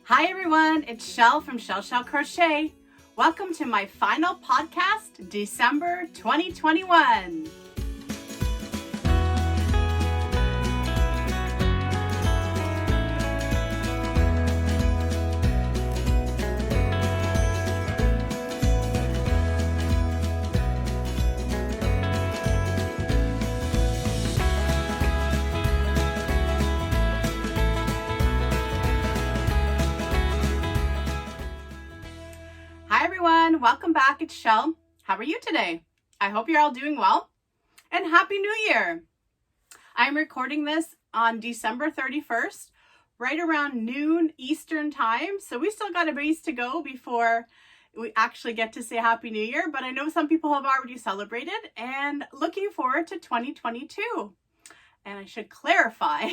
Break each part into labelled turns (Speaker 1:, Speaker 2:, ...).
Speaker 1: Hi everyone, it's Shell from Shell Crochet. Welcome to my final podcast, December 2021. Hi everyone, welcome back. It's Shell. How are you today? I hope you're all doing well and Happy New Year. I'm recording this on December 31st, right around noon Eastern time. So we still got a ways to go before we actually get to say Happy New Year, but I know some people have already celebrated and looking forward to 2022. And I should clarify,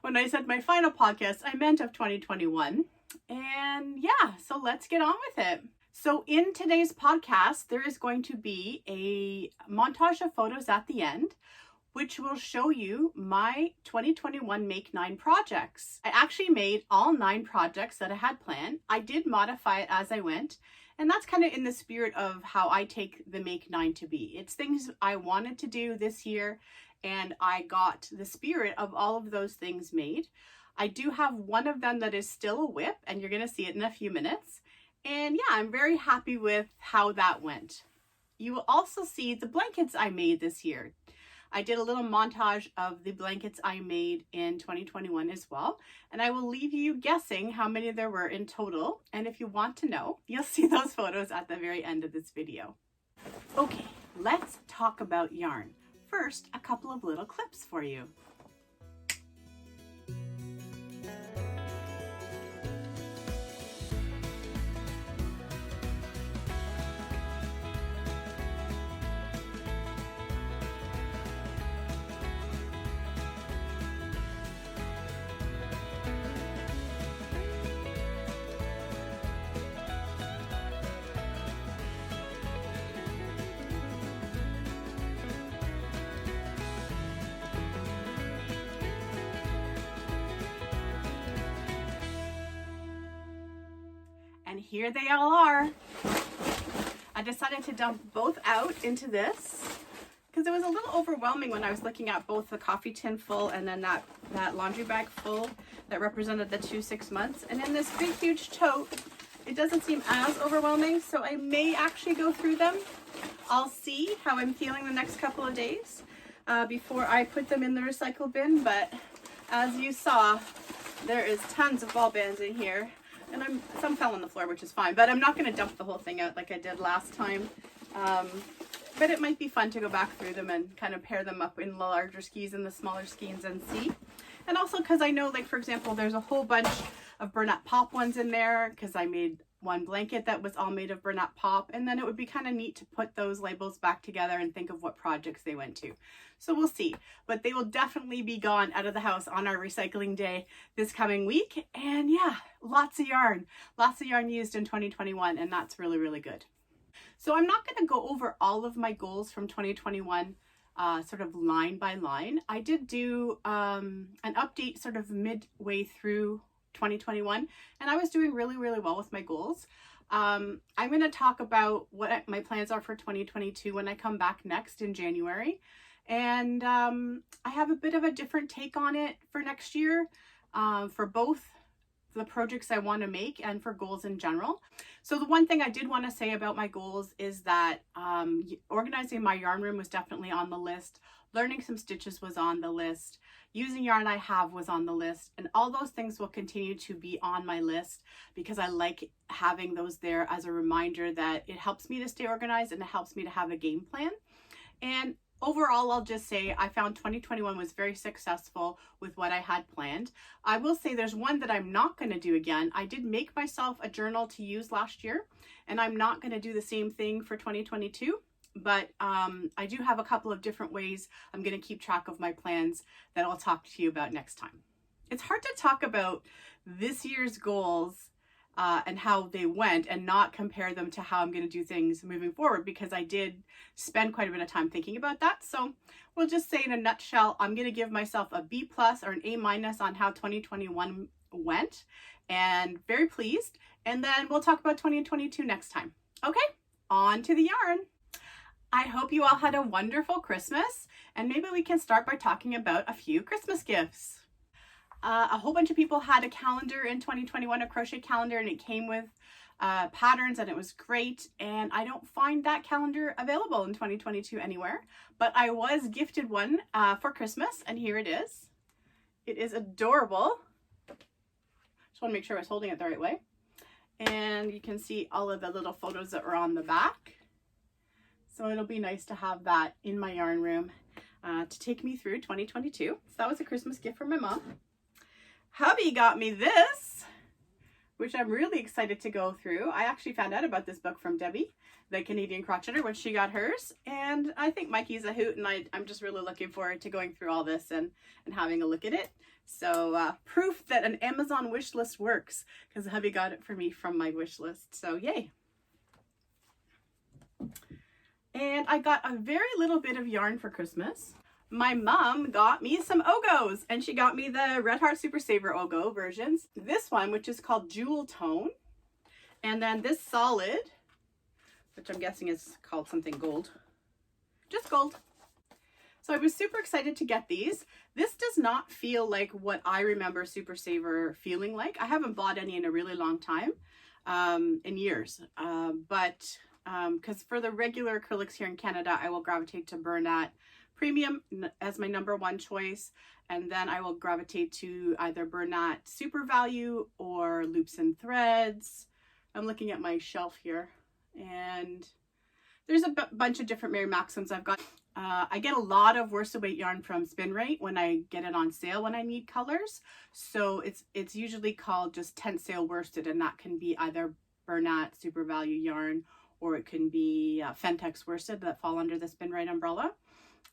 Speaker 1: when I said my final podcast, I meant of 2021. And yeah, so let's get on with it. So in today's podcast, there is going to be a montage of photos at the end, which will show you my 2021 Make 9 projects. I actually made all 9 projects that I had planned. I did modify it as I went, and that's kind of in the spirit of how I take the Make 9 to be. It's things I wanted to do this year, and I got the spirit of all of those things made. I do have one of them that is still a whip, and you're going to see it in a few minutes. And yeah, I'm very happy with how that went. You will also see the blankets I made this year. I did a little montage of the blankets I made in 2021 as well. And I will leave you guessing how many there were in total. And if you want to know, you'll see those photos at the very end of this video. Okay, let's talk about yarn. First, a couple of little clips for you. And here they all are. I decided to dump both out into this because it was a little overwhelming when I was looking at both the coffee tin full and then that laundry bag full that represented the 6 months. And in this big, huge tote, it doesn't seem as overwhelming, so I may actually go through them. I'll see how I'm feeling the next couple of days before I put them in the recycle bin. But as you saw, there is tons of ball bands in here. And some fell on the floor, which is fine, but I'm not going to dump the whole thing out like I did last time. But it might be fun to go back through them and kind of pair them up in the larger skeins and the smaller skeins and see. And also because I know, like, for example, there's a whole bunch of Bernat Pop ones in there because I made one blanket that was all made of Bernat Pop, and then it would be kind of neat to put those labels back together and think of what projects they went to. So we'll see, but they will definitely be gone out of the house on our recycling day this coming week. And yeah, lots of yarn used in 2021, and that's really, really good. So I'm not going to go over all of my goals from 2021 sort of line by line. I did do an update sort of midway through 2021, and I was doing really, really well with my goals. I'm going to talk about what my plans are for 2022 when I come back next in January. And I have a bit of a different take on it for next year for both the projects I want to make and for goals in general. So the one thing I did want to say about my goals is that organizing my yarn room was definitely on the list. Learning some stitches was on the list. Using yarn I have was on the list. And all those things will continue to be on my list because I like having those there as a reminder that it helps me to stay organized and it helps me to have a game plan. And overall, I'll just say I found 2021 was very successful with what I had planned. I will say there's one that I'm not going to do again. I did make myself a journal to use last year, and I'm not going to do the same thing for 2022. But I do have a couple of different ways I'm going to keep track of my plans that I'll talk to you about next time. It's hard to talk about this year's goals and how they went and not compare them to how I'm going to do things moving forward, because I did spend quite a bit of time thinking about that. So we'll just say in a nutshell, I'm going to give myself a B+ or an A- on how 2021 went, and very pleased. And then we'll talk about 2022 next time. Okay, on to the yarn. I hope you all had a wonderful Christmas, and maybe we can start by talking about a few Christmas gifts. A whole bunch of people had a calendar in 2021, a crochet calendar, and it came with patterns, and it was great. And I don't find that calendar available in 2022 anywhere, but I was gifted one for Christmas, and here it is. It is adorable. Just want to make sure I was holding it the right way. And you can see all of the little photos that are on the back. So it'll be nice to have that in my yarn room to take me through 2022. So that was a Christmas gift from my mom. Hubby got me this, which I'm really excited to go through. I actually found out about this book from Debbie, the Canadian Crocheter, when she got hers. And I think Mikey's a hoot, and I'm just really looking forward to going through all this and having a look at it. So proof that an Amazon wish list works, because hubby got it for me from my wish list. So yay. And I got a very little bit of yarn for Christmas. My mom got me some Ogos, and she got me the Red Heart Super Saver Ogo versions. This one, which is called Jewel Tone, and then this solid, which I'm guessing is called something gold. Just gold. So I was super excited to get these. This does not feel like what I remember Super Saver feeling like. I haven't bought any in a really long time, in years, because for the regular acrylics here in Canada, I will gravitate to Bernat Premium as my #1 choice, and then I will gravitate to either Bernat Super Value or Loops and Threads. I'm looking at my shelf here, and there's a bunch of different Mary Maxims I've got. I get a lot of worsted weight yarn from Spin Rate when I get it on sale when I need colors. So it's usually called just tent sale worsted, and that can be either Bernat Super Value yarn, or it can be Fentex worsted that fall under the Spin Rate umbrella.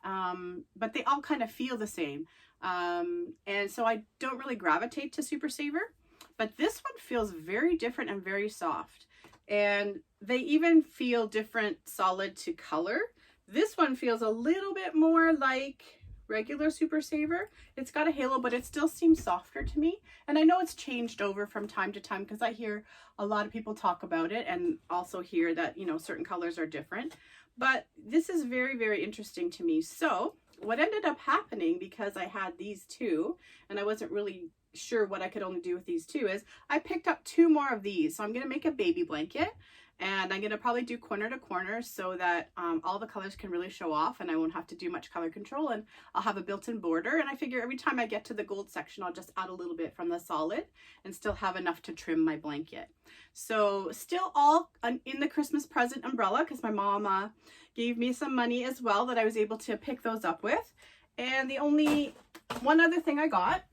Speaker 1: But they all kind of feel the same. And so I don't really gravitate to Super Saver, but this one feels very different and very soft. And they even feel different solid to color. This one feels a little bit more like regular Super Saver. It's got a halo, but it still seems softer to me. And I know it's changed over from time to time, because I hear a lot of people talk about it, and also hear that, you know, certain colors are different. But this is very, very interesting to me. So what ended up happening, because I had these two and I wasn't really sure what I could only do with these two, is I picked up 2 more of these. So I'm going to make a baby blanket, and I'm going to probably do corner to corner so that all the colors can really show off, and I won't have to do much color control, and I'll have a built-in border. And I figure every time I get to the gold section, I'll just add a little bit from the solid and still have enough to trim my blanket. So still all in the Christmas present umbrella, because my mom gave me some money as well that I was able to pick those up with. And the only one other thing I got,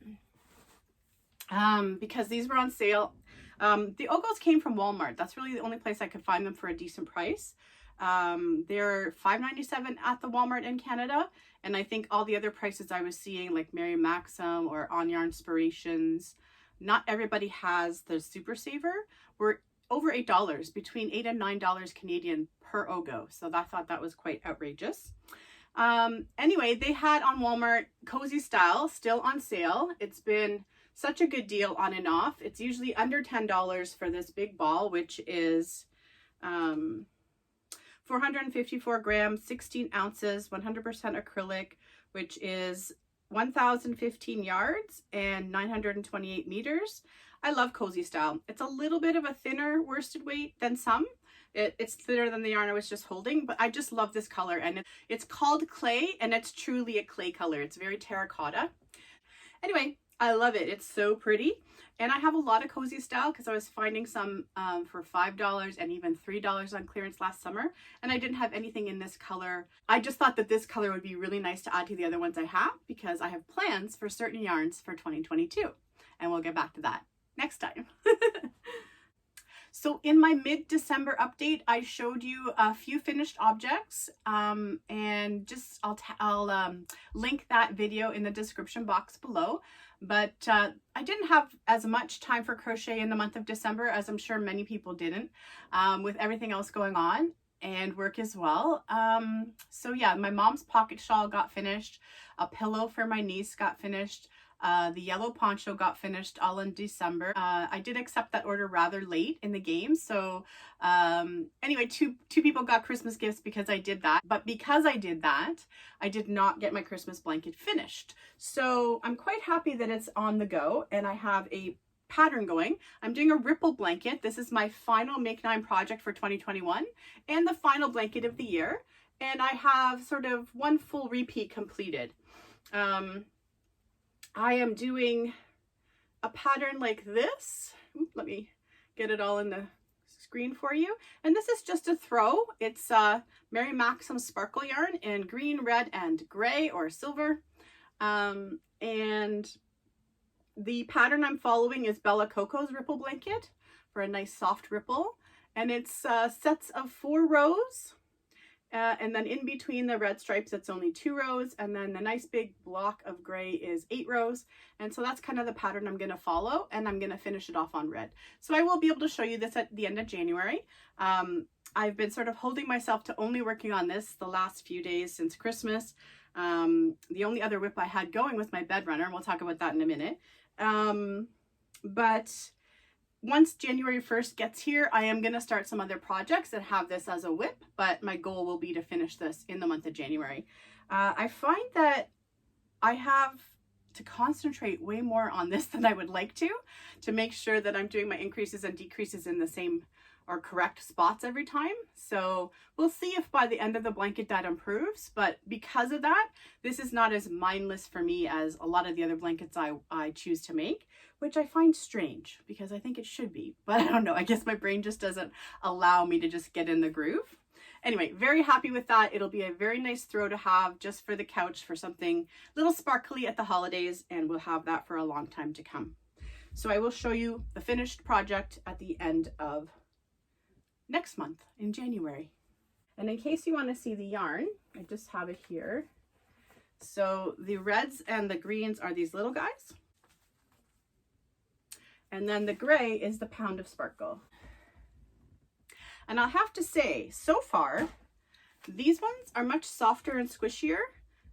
Speaker 1: because these were on sale, the Ogos came from Walmart. That's really the only place I could find them for a decent price. They're $5.97 at the Walmart in Canada, and I think all the other prices I was seeing, like Mary Maxim or On Yarn Inspirations, not everybody has the Super Saver, were over $8, between $8 and $9 Canadian per Ogo. So I thought that was quite outrageous. Anyway, they had on Walmart Cozy Style still on sale. It's been such a good deal on and off. It's usually under $10 for this big ball, which is 454 grams, 16 ounces, 100% acrylic, which is 1,015 yards and 928 meters. I love Cozy Style. It's a little bit of a thinner worsted weight than some. It's thinner than the yarn I was just holding, but I just love this color. And it's called Clay, and it's truly a clay color. It's very terracotta. Anyway, I love it. It's so pretty. And I have a lot of Cozy Style because I was finding some for $5 and even $3 on clearance last summer. And I didn't have anything in this color. I just thought that this color would be really nice to add to the other ones I have, because I have plans for certain yarns for 2022. And we'll get back to that next time. So in my mid-December update, I showed you a few finished objects, and just I'll link that video in the description box below. But I didn't have as much time for crochet in the month of December, as I'm sure many people didn't, with everything else going on and work as well. So yeah, my mom's pocket shawl got finished. A pillow for my niece got finished. The yellow poncho got finished all in December. I did accept that order rather late in the game. So anyway, two people got Christmas gifts because I did that. But because I did that, I did not get my Christmas blanket finished. So I'm quite happy that it's on the go, and I have a pattern going. I'm doing a ripple blanket. This is my final Make 9 project for 2021 and the final blanket of the year. And I have sort of one full repeat completed. I am doing a pattern like this. Let me get it all in the screen for you. And this is just a throw. It's Mary Maxim sparkle yarn in green, red, and gray or silver. And the pattern I'm following is Bella Coco's ripple blanket for a nice soft ripple. And it's sets of 4 rows. And then in between the red stripes, it's only 2 rows. And then the nice big block of gray is 8 rows. And so that's kind of the pattern I'm going to follow. And I'm going to finish it off on red. So I will be able to show you this at the end of January. I've been sort of holding myself to only working on this the last few days since Christmas. The only other whip I had going was my bed runner. And we'll talk about that in a minute. But once January 1st gets here, I am going to start some other projects that have this as a whip, but my goal will be to finish this in the month of January. I find that I have to concentrate way more on this than I would like to make sure that I'm doing my increases and decreases in the same or correct spots every time. So we'll see if by the end of the blanket that improves, but because of that, this is not as mindless for me as a lot of the other blankets I choose to make, which I find strange because I think it should be, but I don't know. I guess my brain just doesn't allow me to just get in the groove. Anyway, very happy with that. It'll be a very nice throw to have just for the couch for something little sparkly at the holidays, and we'll have that for a long time to come. So I will show you the finished project at the end of next month in January. And in case you want to see the yarn, I just have it here. So the reds and the greens are these little guys. And then the gray is the pound of sparkle. And I'll have to say, so far, these ones are much softer and squishier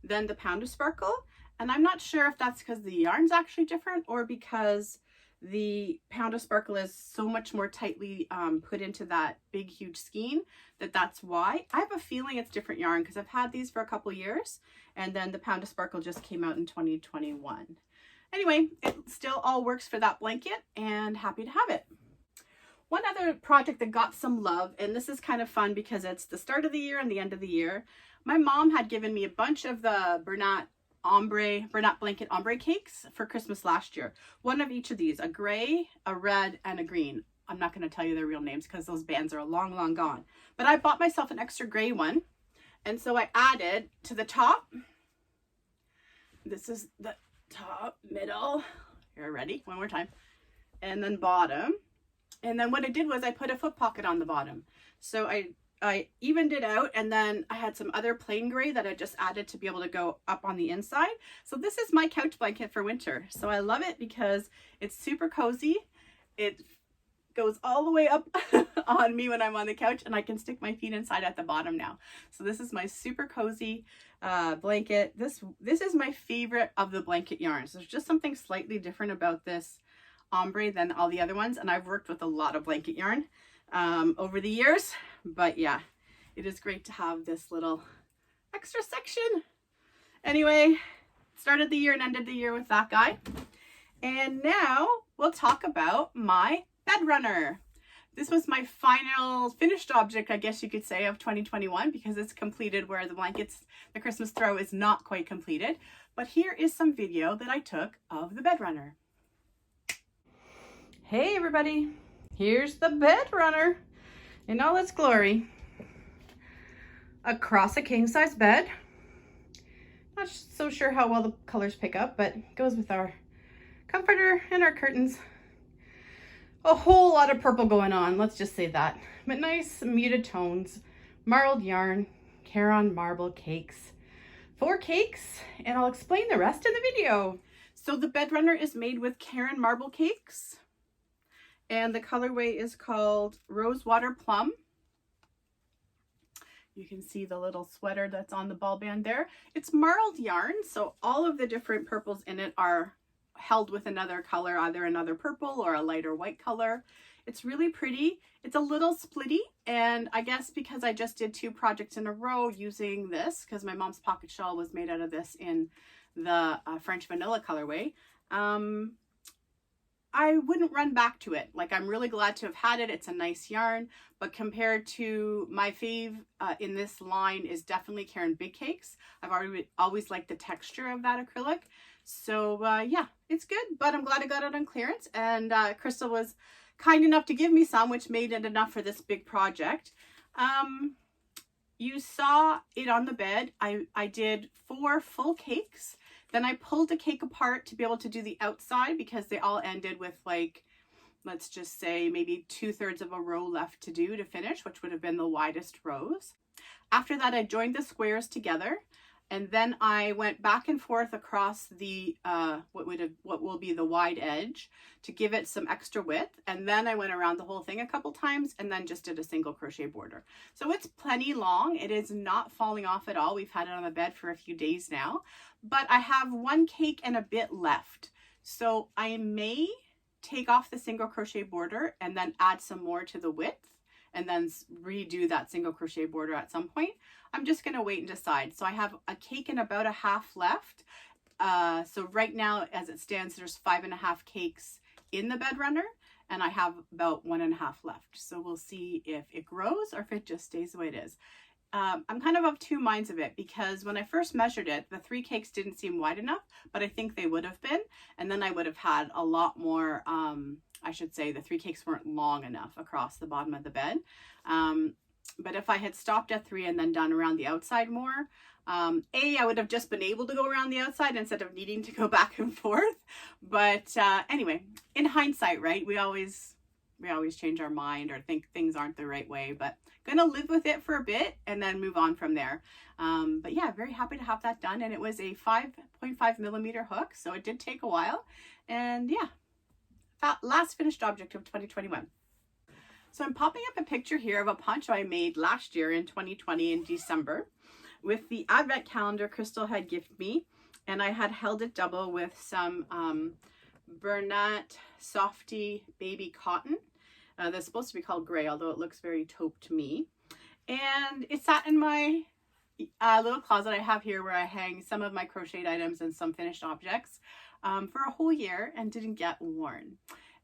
Speaker 1: than the pound of sparkle. And I'm not sure if that's because the yarn's actually different or because the pound of sparkle is so much more tightly put into that big, huge skein that's why. I have a feeling it's different yarn because I've had these for a couple years, and then the pound of sparkle just came out in 2021. Anyway, it still all works for that blanket and happy to have it. One other project that got some love, and this is kind of fun because it's the start of the year and the end of the year. My mom had given me a bunch of the Bernat blanket ombre cakes for Christmas last year. One of each of these, a gray, a red, and a green. I'm not going to tell you their real names because those bands are long, long gone. But I bought myself an extra gray one. And so I added to the top. This is the top, middle. You're ready? One more time. And then bottom. And then what I did was I put a foot pocket on the bottom. So I evened it out, and then I had some other plain gray that I just added to be able to go up on the inside. So this is my couch blanket for winter. So I love it because it's super cozy. It goes all the way up on me when I'm on the couch, and I can stick my feet inside at the bottom now. So this is my super cozy blanket. This is my favorite of the blanket yarns. There's just something slightly different about this ombre than all the other ones, and I've worked with a lot of blanket yarn over the years, but yeah, it is great to have this little extra section. Anyway, started the year and ended the year with that guy. And now we'll talk about my bed runner. This was my final finished object, I guess you could say, of 2021 because it's completed where the Christmas throw is not quite completed. But here is some video that I took of the bed runner. Hey everybody, here's the bed runner in all its glory. Across a king size bed. Not so sure how well the colors pick up, but it goes with our comforter and our curtains. A whole lot of purple going on, let's just say that. But nice muted tones, marbled yarn, Caron marble cakes. 4 cakes, and I'll explain the rest in the video. So the bed runner is made with Caron marble cakes. And the colorway is called Rosewater Plum. You can see the little sweater that's on the ball band there. It's marled yarn, so all of the different purples in it are held with another color, either another purple or a lighter white color. It's really pretty. It's a little splitty, and I guess because I just did 2 projects in a row using this, because my mom's pocket shawl was made out of this in the French vanilla colorway, I wouldn't run back to it. Like, I'm really glad to have had it. It's a nice yarn, but compared to my fave in this line is definitely Caron Big Cakes. I've always liked the texture of that acrylic. So yeah, it's good, but I'm glad I got it on clearance, and Crystal was kind enough to give me some, which made it enough for this big project. You saw it on the bed. I did 4 full cakes. Then I pulled a cake apart to be able to do the outside because they all ended with, like, let's just say maybe 2/3 of a row left to do to finish, which would have been the widest rows. After that, I joined the squares together, and then I went back and forth across the what will be the wide edge to give it some extra width, and then I went around the whole thing a couple times and then just did a single crochet border. So it's plenty long. It is not falling off at all. We've had it on the bed for a few days now, but I have 1 cake and a bit left, so I may take off the single crochet border and then add some more to the width and then redo that single crochet border at some point. I'm just going to wait and decide. So I have a cake and about a half left. So right now, as it stands, there's 5.5 cakes in the bed runner, and I have about 1.5 left. So we'll see if it grows or if it just stays the way it is. I'm kind of 2 minds of it, because when I first measured it, the 3 cakes didn't seem wide enough, but I think they would have been, and then I would have had a lot more, I should say the 3 cakes weren't long enough across the bottom of the bed. But if I had stopped at 3 and then done around the outside more, I would have just been able to go around the outside instead of needing to go back and forth. But anyway, in hindsight, right, we always change our mind or think things aren't the right way, but gonna live with it for a bit and then move on from there. But yeah, very happy to have that done, and it was a 5.5 millimeter hook, so it did take a while. And yeah, last finished object of 2021. So I'm popping up a picture here of a poncho I made last year in 2020 in December with the advent calendar Crystal had gifted me, and I had held it double with some Bernat Softy baby cotton. That's supposed to be called gray, although it looks very taupe to me. And it sat in my little closet I have here where I hang some of my crocheted items and some finished objects for a whole year and didn't get worn.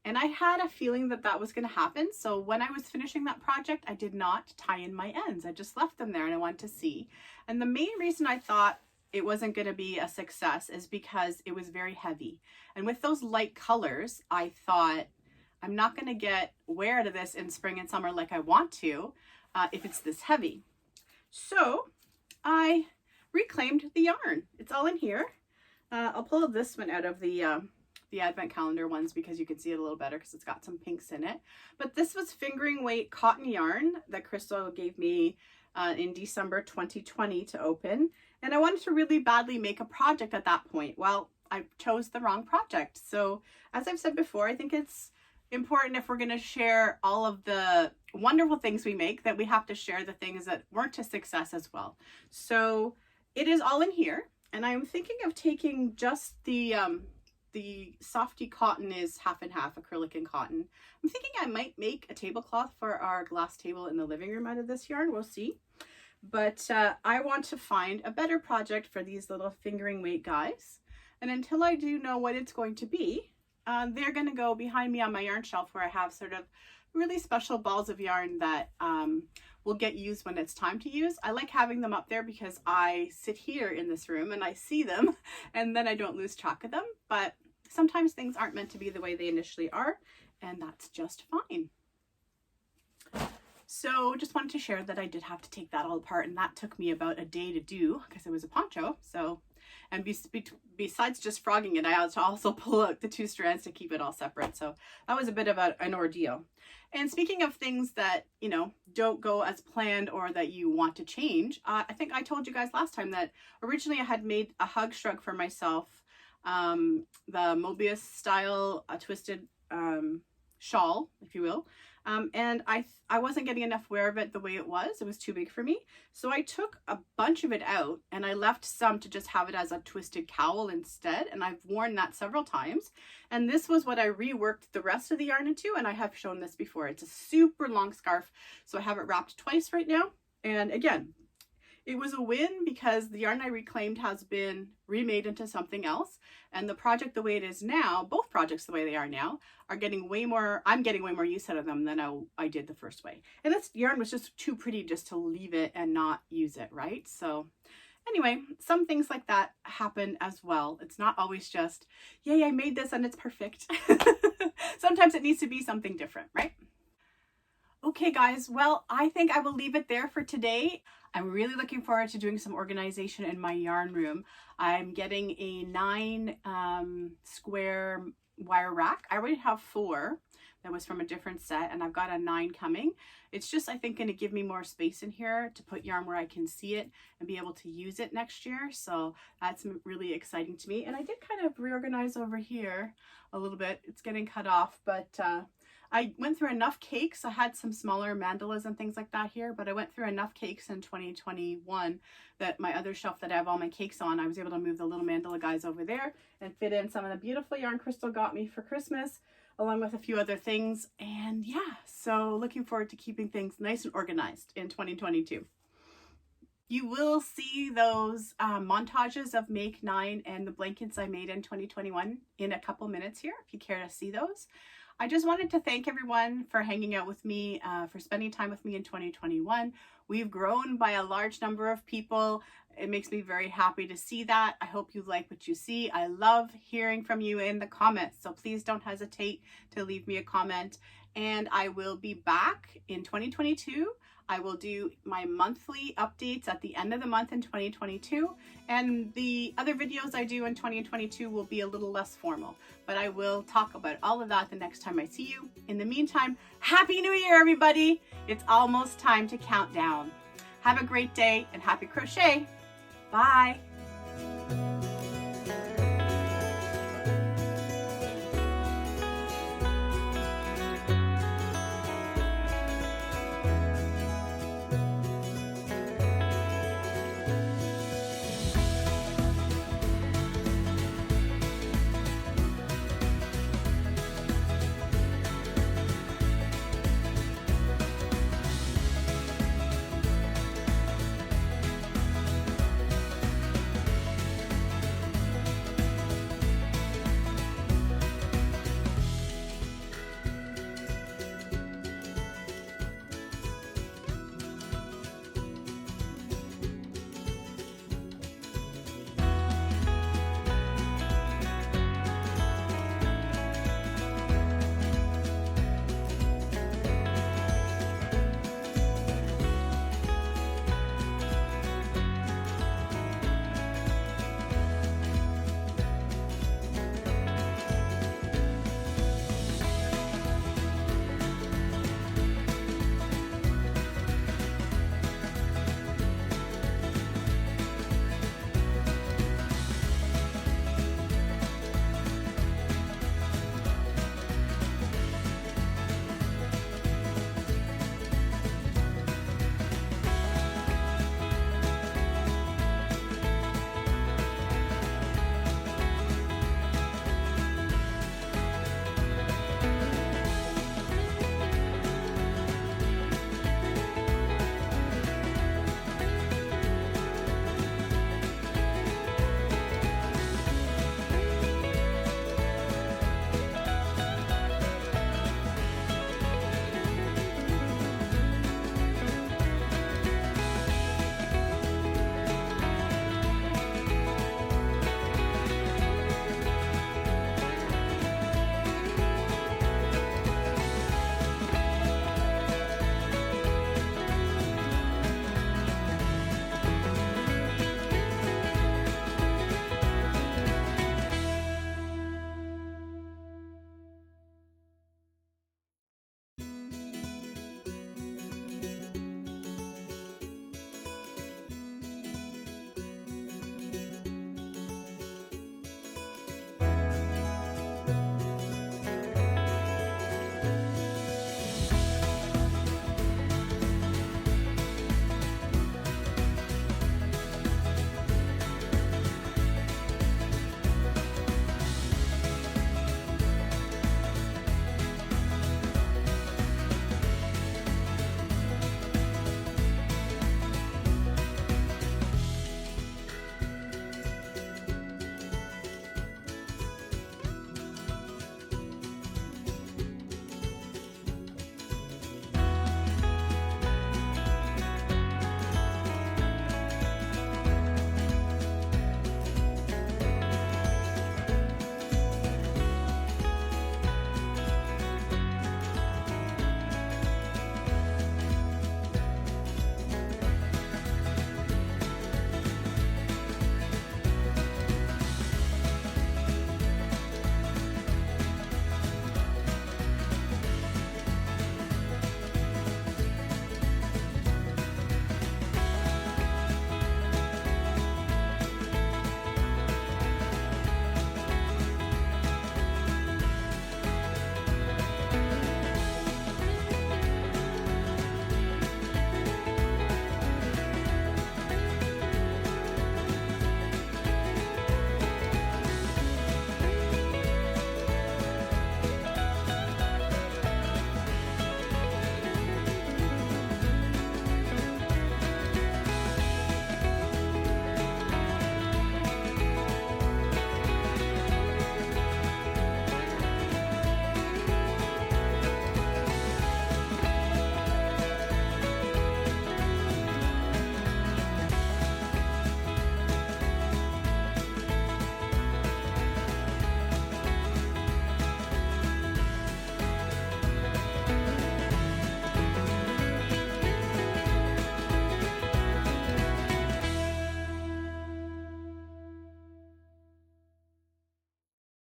Speaker 1: And I had a feeling that that was going to happen. So when I was finishing that project, I did not tie in my ends. I just left them there and I wanted to see. And the main reason I thought it wasn't going to be a success is because it was very heavy. And with those light colors, I thought, I'm not going to get wear out of this in spring and summer like I want to if it's this heavy. So I reclaimed the yarn. It's all in here. I'll pull this one out of the advent calendar ones because you can see it a little better because it's got some pinks in it. But this was fingering weight cotton yarn that Crystal gave me in December 2020 to open. And I wanted to really badly make a project at that point. Well, I chose the wrong project. So as I've said before, I think it's important, if we're going to share all of the wonderful things we make, that we have to share the things that weren't a success as well. So it is all in here, and I'm thinking of taking just the softy cotton is half and half, acrylic and cotton. I'm thinking I might make a tablecloth for our glass table in the living room out of this yarn. We'll see. But I want to find a better project for these little fingering weight guys. And until I do know what it's going to be, they're going to go behind me on my yarn shelf where I have sort of really special balls of yarn that will get used when it's time to use. I like having them up there because I sit here in this room and I see them and then I don't lose track of them. But sometimes things aren't meant to be the way they initially are, and that's just fine. So just wanted to share that I did have to take that all apart, and that took me about a day to do because it was a poncho. So, and besides just frogging it, I had to also pull out the 2 strands to keep it all separate. So that was a bit of an ordeal. And speaking of things that, you know, don't go as planned or that you want to change, I think I told you guys last time that originally I had made a hug shrug for myself, the Mobius style twisted shawl, if you will. And I wasn't getting enough wear of it the way it was. It was too big for me. So I took a bunch of it out and I left some to just have it as a twisted cowl instead. And I've worn that several times. And this was what I reworked the rest of the yarn into. And I have shown this before. It's a super long scarf. So I have it wrapped twice right now. And again, it was a win because the yarn I reclaimed has been remade into something else. And the project the way it is now, both projects the way they are now, are getting way more, I'm getting way more use out of them than I did the first way. And this yarn was just too pretty just to leave it and not use it, right? So anyway, some things like that happen as well. It's not always just, yay, I made this and it's perfect. Sometimes it needs to be something different, right? Okay guys, well, I think I will leave it there for today. I'm really looking forward to doing some organization in my yarn room. I'm getting a 9 square wire rack. I already have 4 that was from a different set, and I've got a 9 coming. It's just, I think, going to give me more space in here to put yarn where I can see it and be able to use it next year. So that's really exciting to me. And I did kind of reorganize over here a little bit. It's getting cut off, but I went through enough cakes. I had some smaller mandalas and things like that here, but I went through enough cakes in 2021 that my other shelf that I have all my cakes on, I was able to move the little mandala guys over there and fit in some of the beautiful yarn Crystal got me for Christmas, along with a few other things. And yeah, so looking forward to keeping things nice and organized in 2022. You will see those montages of Make 9 and the blankets I made in 2021 in a couple minutes here, if you care to see those. I just wanted to thank everyone for hanging out with me, for spending time with me in 2021. We've grown by a large number of people. It makes me very happy to see that. I hope you like what you see. I love hearing from you in the comments, so please don't hesitate to leave me a comment. And I will be back in 2022. I will do my monthly updates at the end of the month in 2022, and the other videos I do in 2022 will be a little less formal, but I will talk about all of that the next time I see you. In the meantime, Happy New Year, everybody! It's almost time to count down. Have a great day and happy crochet. Bye!